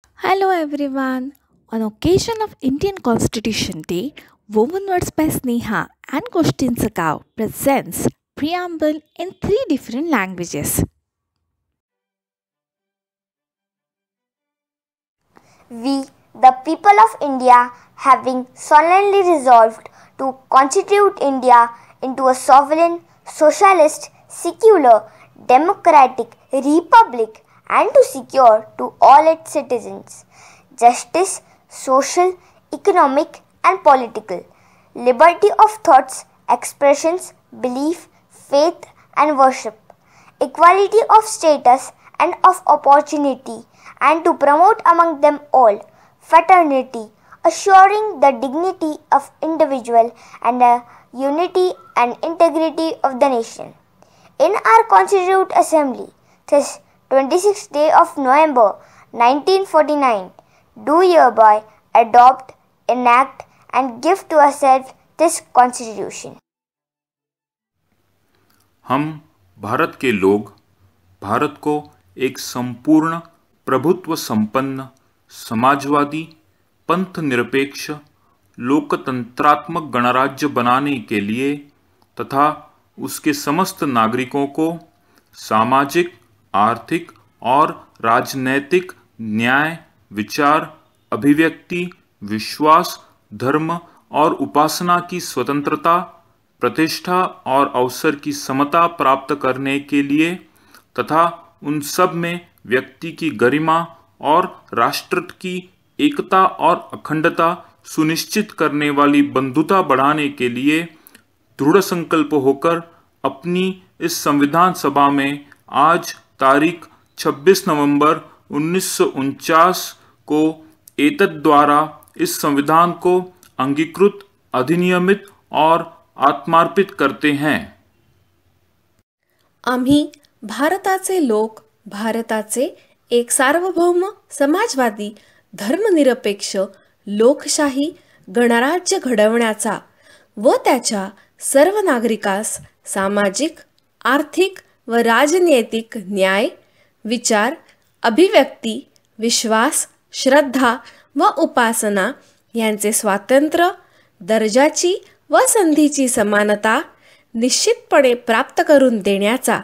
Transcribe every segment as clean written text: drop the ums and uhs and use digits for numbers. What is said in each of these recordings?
Hello everyone. On occasion of Indian Constitution Day, Woven Words by Sneha and Kostin Sakau presents preamble in three different languages. We, the people of India, having solemnly resolved to constitute India into a sovereign, socialist, secular, democratic republic and to secure to all its citizens justice, social, economic and political, liberty of thoughts, expressions, belief, faith and worship, equality of status and of opportunity, and to promote among them all fraternity, assuring the dignity of individual and the unity and integrity of the nation. In our Constituent Assembly, this 26th day of November 1949, do hereby adopt, enact and give to ourselves this Constitution. हम भारत के लोग भारत को एक संपूर्ण प्रभुत्व संपन्न समाजवादी पंथ निरपेक्ष लोकतंत्रात्मक गणराज्य बनाने के लिए तथा उसके समस्त नागरिकों को सामाजिक, आर्थिक और राजनैतिक न्याय, विचार, अभिव्यक्ति, विश्वास, धर्म और उपासना की स्वतंत्रता, प्रतिष्ठा और अवसर की समता प्राप्त करने के लिए तथा उन सब में व्यक्ति की गरिमा और राष्ट्र की एकता और अखंडता सुनिश्चित करने वाली बंधुता बढ़ाने के लिए दृढ़ संकल्प होकर अपनी इस संविधान सभा में आज तारीख 26 नवंबर 1949 को एतद्द्वारा इस संविधान को अंगीकृत, अधिनियमित और आत्मार्पित करते हैं. आम्ही भारताचे लोक भारताचे एक सार्वभौम समाजवादी धर्मनिरपेक्ष लोकशाही गणराज्य घडवण्याचा व त्याच्या सर्व नागरिकास सामाजिक, आर्थिक व राजनैतिक न्याय, विचार, अभिव्यक्ती, विश्वास, श्रद्धा व उपासना यांचे स्वातंत्र्य, दर्जाची व संधीची समानता निश्चितपणे प्राप्त करून देण्याचा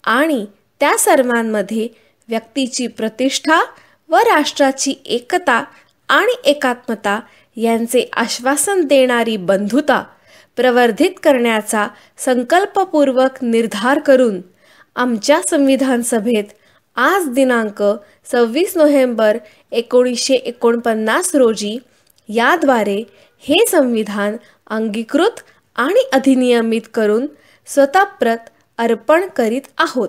आणि त्या सर्वांमध्ये व्यक्तीची प्रतिष्ठा व राष्ट्राची एकता आणि एकात्मता यांचे आश्वासन देणारी बंधुता प्रवर्धित करण्याचा संकल्पपूर्वक निर्धार करून आमच्या संविधान सभेत आज दिनांक 26 नोव्हेंबर 1949 रोजी याद्वारे हे संविधान अंगीकृत आणि अधिनियमित करून स्वतःप्रत अर्पण करीत आहोत.